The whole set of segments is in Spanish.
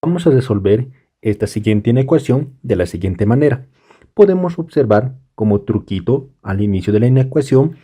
Vamos a resolver esta siguiente inecuación de la siguiente manera. Podemos observar como truquito al inicio de la inecuación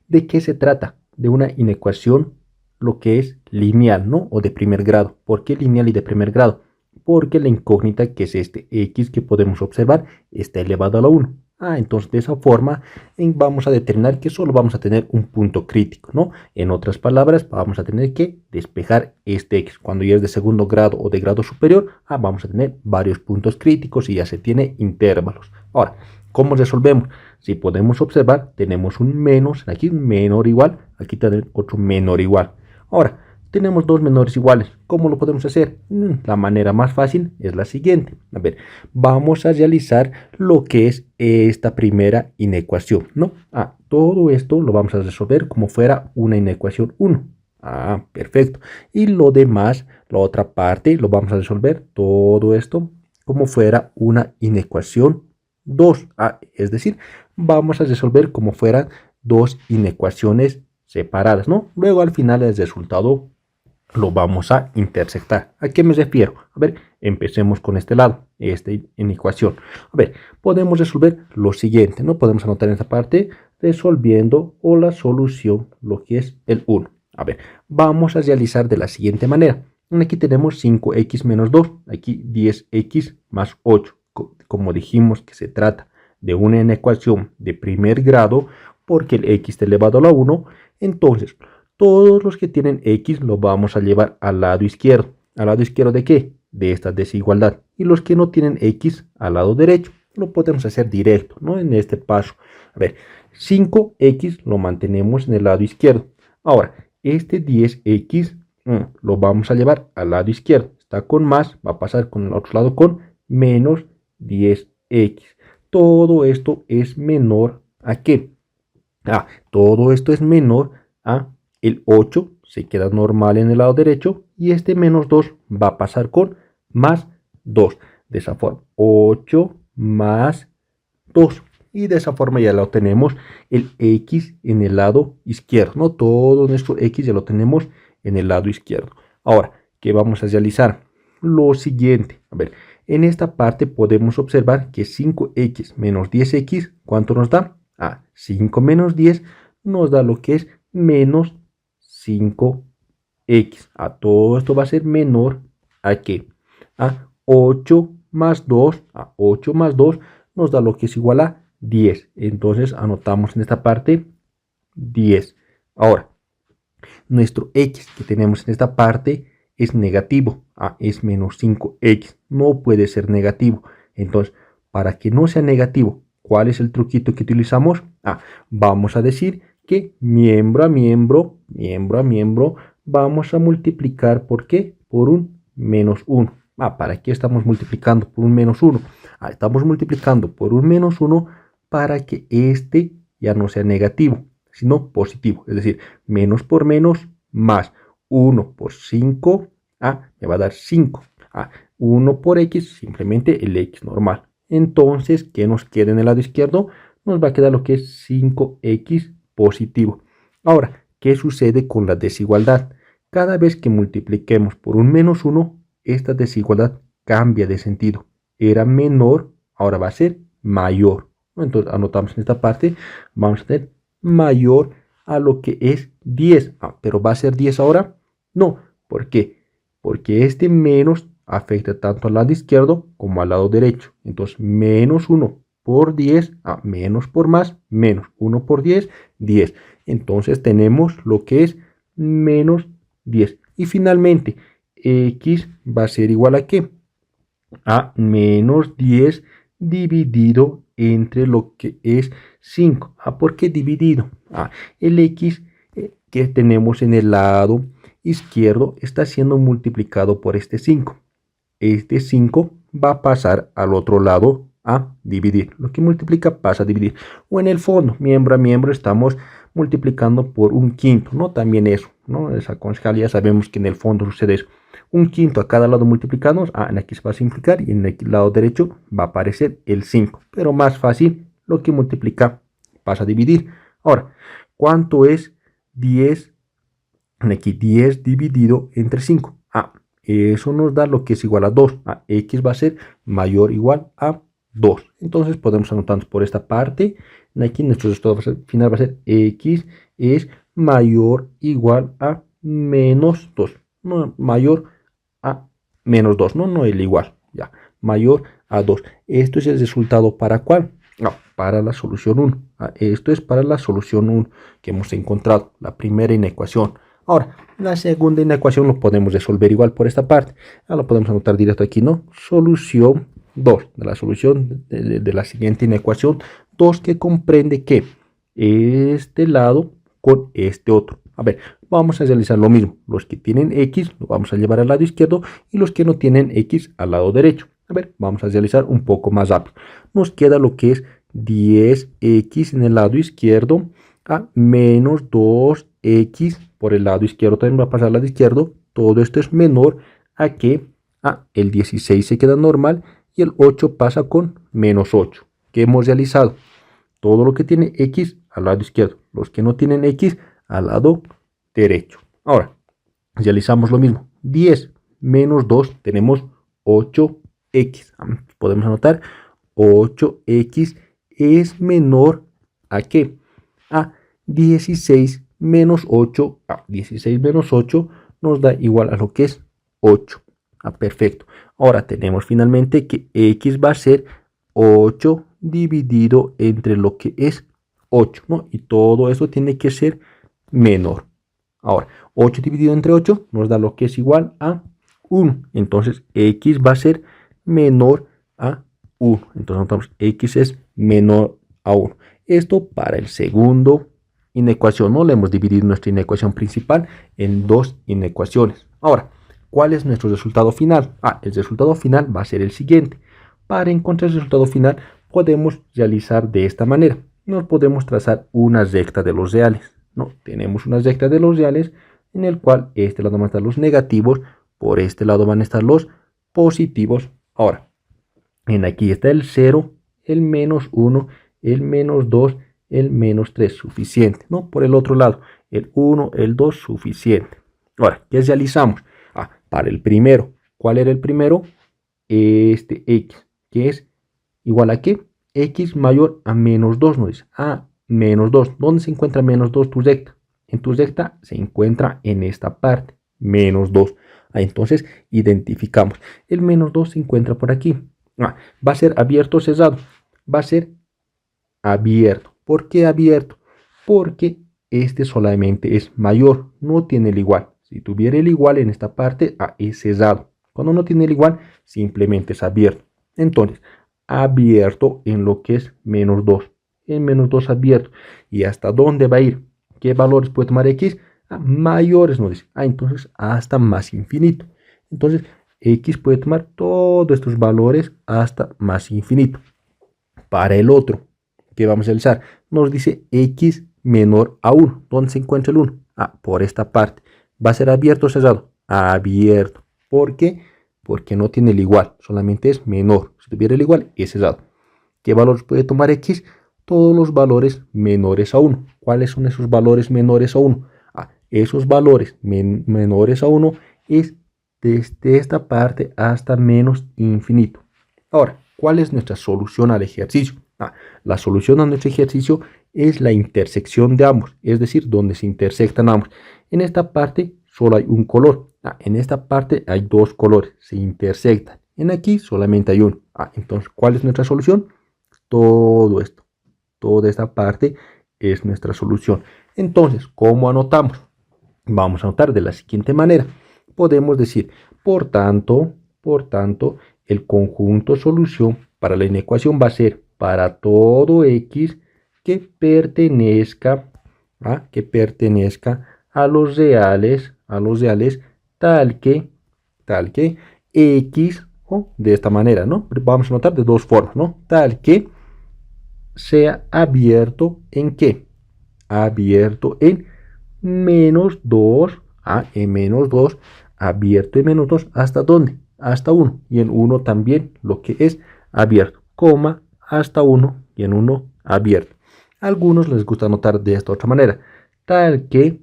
de qué se trata. De una inecuación lo que es lineal, ¿no? O de primer grado. ¿Por qué lineal y de primer grado? Porque la incógnita, que es este x que podemos observar, está elevado a la 1. Entonces de esa forma vamos a determinar que solo vamos a tener un punto crítico, ¿no? En otras palabras, vamos a tener que despejar este x. Cuando ya es de segundo grado o de grado superior, vamos a tener varios puntos críticos y ya se tiene intervalos. Ahora, ¿cómo resolvemos? Si podemos observar, tenemos un menos, aquí un menor igual, aquí tenemos otro menor igual. Ahora, tenemos dos menores iguales. ¿Cómo lo podemos hacer? La manera más fácil es la siguiente. A ver, vamos a realizar lo que es esta primera inecuación, ¿no? Todo esto lo vamos a resolver como fuera una inecuación 1. Perfecto. Y lo demás, la otra parte, lo vamos a resolver todo esto como fuera una inecuación 2. Es decir, vamos a resolver como fueran dos inecuaciones separadas, ¿no? Luego al final el resultado lo vamos a intersectar. ¿A qué me refiero? A ver, empecemos con este lado, esta inecuación. A ver, podemos resolver lo siguiente, ¿no? Podemos anotar en esta parte resolviendo o la solución, lo que es el 1. A ver, vamos a realizar de la siguiente manera. Aquí tenemos 5x menos 2, aquí 10x más 8. Como dijimos que se trata de una inecuación de primer grado, porque el x está elevado a la 1, entonces todos los que tienen x los vamos a llevar al lado izquierdo. ¿Al lado izquierdo de qué? De esta desigualdad. Y los que no tienen x al lado derecho. Lo podemos hacer directo, ¿no? En este paso. A ver, 5x lo mantenemos en el lado izquierdo. Ahora, este 10x lo vamos a llevar al lado izquierdo. Está con más, va a pasar con el otro lado con menos 10x. Todo esto es menor a ¿qué? Todo esto es menor a el 8, se queda normal en el lado derecho, y este menos 2 va a pasar con más 2. De esa forma, 8 más 2. Y de esa forma ya lo tenemos el x en el lado izquierdo, ¿no? Todo nuestro x ya lo tenemos en el lado izquierdo. Ahora, ¿qué vamos a realizar? Lo siguiente, a ver, en esta parte podemos observar que 5x menos 10x, ¿cuánto nos da? 5 menos 10 nos da lo que es menos 5x. Todo esto va a ser menor a ¿qué? A 8 más 2. 8 más 2 nos da lo que es igual a 10. Entonces anotamos en esta parte 10. Ahora, nuestro x que tenemos en esta parte es negativo. Es menos 5x. No puede ser negativo. Entonces, para que no sea negativo, ¿cuál es el truquito que utilizamos? Vamos a decir que miembro a miembro, vamos a multiplicar, ¿por qué? Por un menos 1. ¿Para qué estamos multiplicando por un menos 1? Estamos multiplicando por un menos 1 para que este ya no sea negativo, sino positivo. Es decir, menos por menos, más 1 por 5, me va a dar 5. 1 por x, simplemente el x normal. Entonces, ¿qué nos queda en el lado izquierdo? Nos va a quedar lo que es 5x positivo. Ahora, ¿qué sucede con la desigualdad? Cada vez que multipliquemos por un menos 1, esta desigualdad cambia de sentido. Era menor, ahora va a ser mayor. Entonces, anotamos en esta parte, vamos a tener mayor a lo que es 10. ¿Pero va a ser 10 ahora? No. ¿Por qué? Porque este menos afecta tanto al lado izquierdo como al lado derecho. Entonces, menos 1 por 10, menos por más, menos 1 por 10, 10. Entonces tenemos lo que es menos 10. Y finalmente, x va a ser igual a ¿qué? A menos 10 dividido entre lo que es 5. ¿Por qué dividido? El x que tenemos en el lado izquierdo está siendo multiplicado por este 5. Este 5 va a pasar al otro lado a dividir. Lo que multiplica pasa a dividir. O en el fondo, miembro a miembro, estamos multiplicando por un quinto, ¿no? También eso, ¿no? Esa conjunción ya sabemos que en el fondo sucede eso. Un quinto a cada lado multiplicamos, en aquí se va a simplificar y en el lado derecho va a aparecer el 5. Pero más fácil, lo que multiplica pasa a dividir. Ahora, ¿cuánto es 10? Aquí 10 dividido entre 5. Eso nos da lo que es igual a 2. X va a ser mayor o igual a 2. Entonces podemos anotar por esta parte. Aquí nuestro resultado final va a ser X es mayor o igual a menos 2. No, mayor a menos 2. No el igual. Ya. Mayor a 2. Esto es el resultado para ¿cuál? No, para la solución 1. Esto es para la solución 1 que hemos encontrado. La primera inecuación. Ahora, la segunda inecuación lo podemos resolver igual por esta parte. Lo podemos anotar directo aquí, ¿no? Solución 2 de la solución de la siguiente inecuación 2 que comprende que este lado con este otro. A ver, vamos a realizar lo mismo. Los que tienen X lo vamos a llevar al lado izquierdo y los que no tienen X al lado derecho. A ver, vamos a realizar un poco más rápido. Nos queda lo que es 10X en el lado izquierdo a menos 2X por el lado izquierdo. También va a pasar al lado izquierdo. Todo esto es menor a que el 16 se queda normal y el 8 pasa con menos 8. ¿Qué hemos realizado? Todo lo que tiene X al lado izquierdo. Los que no tienen X al lado derecho. Ahora, realizamos lo mismo. 10 menos 2 tenemos 8X. Podemos anotar 8X es menor a ¿qué? A 16 menos 8. 16 menos 8 nos da igual a lo que es 8. Perfecto. Ahora tenemos finalmente que X va a ser 8 dividido entre lo que es 8, ¿no? Y todo eso tiene que ser menor. Ahora, 8 dividido entre 8 nos da lo que es igual a 1. Entonces, X va a ser menor a 1. Entonces, notamos X es menor a 1. Esto para el segundo inecuación, ¿no? Le hemos dividido nuestra inecuación principal en dos inecuaciones. Ahora, ¿cuál es nuestro resultado final? El resultado final va a ser el siguiente. Para encontrar el resultado final, podemos realizar de esta manera. Nos podemos trazar una recta de los reales. ¿No? Tenemos una recta de los reales en el cual este lado van a estar los negativos, por este lado van a estar los positivos. Ahora, en aquí está el 0, el menos 1, el menos 2, el menos 3, suficiente. ¿No? Por el otro lado, el 1, el 2, suficiente. Ahora, ¿qué realizamos? Para el primero, ¿cuál era el primero? Este X, que es igual a ¿qué? X mayor a menos 2, nos dice. Menos 2. ¿Dónde se encuentra menos 2 tu recta? En tu recta se encuentra en esta parte, menos 2. Entonces identificamos. El menos 2 se encuentra por aquí. Va a ser abierto o cerrado. Va a ser abierto. ¿Por qué abierto? Porque este solamente es mayor, no tiene el igual. Si tuviera el igual en esta parte, es cerrado. Cuando no tiene el igual, simplemente es abierto. Entonces, abierto en lo que es menos 2. En menos 2 abierto. ¿Y hasta dónde va a ir? ¿Qué valores puede tomar X? Mayores, nos dice. Entonces, hasta más infinito. Entonces, X puede tomar todos estos valores hasta más infinito. Para el otro, ¿qué vamos a realizar? Nos dice X menor a 1. ¿Dónde se encuentra el 1? Por esta parte. ¿Va a ser abierto o cerrado? Abierto. ¿Por qué? Porque no tiene el igual, solamente es menor. Si tuviera el igual, es cerrado. ¿Qué valores puede tomar X? Todos los valores menores a 1. ¿Cuáles son esos valores menores a 1? Esos valores menores a 1 es desde esta parte hasta menos infinito. Ahora, ¿cuál es nuestra solución al ejercicio? La solución a nuestro ejercicio es la intersección de ambos, es decir, donde se intersectan ambos. En esta parte solo hay un color. En esta parte hay dos colores, se intersectan. En aquí solamente hay uno. Entonces, ¿cuál es nuestra solución? Todo esto, toda esta parte es nuestra solución. Entonces, ¿cómo anotamos? Vamos a anotar de la siguiente manera. Podemos decir, por tanto, el conjunto solución para la inecuación va a ser para todo X que pertenezca a los reales, tal que X, de esta manera, ¿no? Vamos a anotar de dos formas, ¿no? Tal que sea abierto en ¿qué? Abierto en menos 2, en menos 2, abierto en menos 2, ¿hasta dónde? Hasta 1, y en 1 también lo que es abierto, coma, hasta 1, y en 1 abierto. A algunos les gusta anotar de esta otra manera, tal que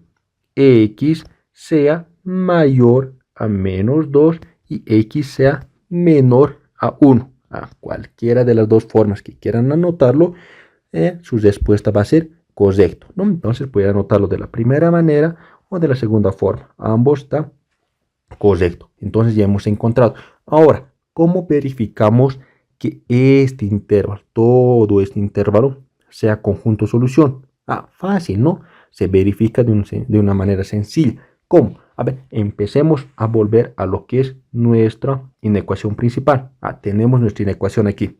X sea mayor a menos 2 y x sea menor a 1. A cualquiera de las dos formas que quieran anotarlo, su respuesta va a ser correcto, ¿no? Entonces pueden anotarlo de la primera manera o de la segunda forma. Ambos está correcto. Entonces ya hemos encontrado. Ahora, ¿cómo verificamos que este intervalo, todo este intervalo, sea conjunto solución? Fácil, ¿no? Se verifica de una manera sencilla. ¿Cómo? A ver, empecemos a volver a lo que es nuestra inecuación principal. Tenemos nuestra inecuación aquí.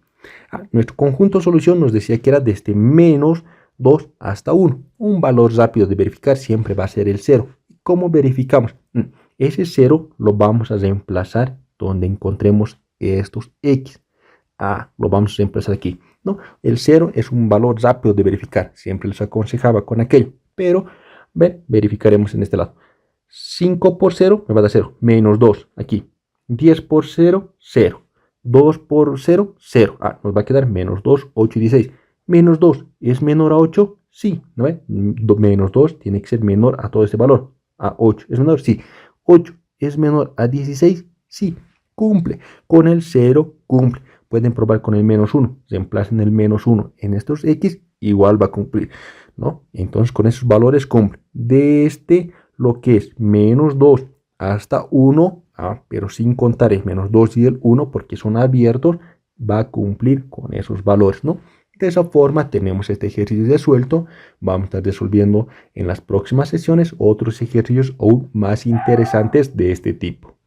Nuestro conjunto solución nos decía que era desde menos 2 hasta 1. Un valor rápido de verificar siempre va a ser el 0. ¿Cómo verificamos? Ese 0 lo vamos a reemplazar donde encontremos estos x. Lo vamos a reemplazar aquí, ¿no? El 0 es un valor rápido de verificar. Siempre les aconsejaba con aquello. Pero, verificaremos en este lado. 5 por 0 me va a dar 0. Menos 2 aquí. 10 por 0, 0. 2 por 0, 0. Nos va a quedar menos 2, 8 y 16. Menos 2 es menor a 8, sí, ¿no ve? Menos 2 tiene que ser menor a todo este valor. 8 es menor, sí. 8 es menor a 16, sí. Cumple. Con el 0 cumple. Pueden probar con el menos 1. Reemplacen el menos 1 en estos x, igual va a cumplir, ¿no? Entonces con esos valores cumple. Desde lo que es menos 2 hasta 1, pero sin contar el menos 2 y el 1 porque son abiertos, va a cumplir con esos valores, ¿no? De esa forma tenemos este ejercicio resuelto. Vamos a estar resolviendo en las próximas sesiones otros ejercicios aún más interesantes de este tipo.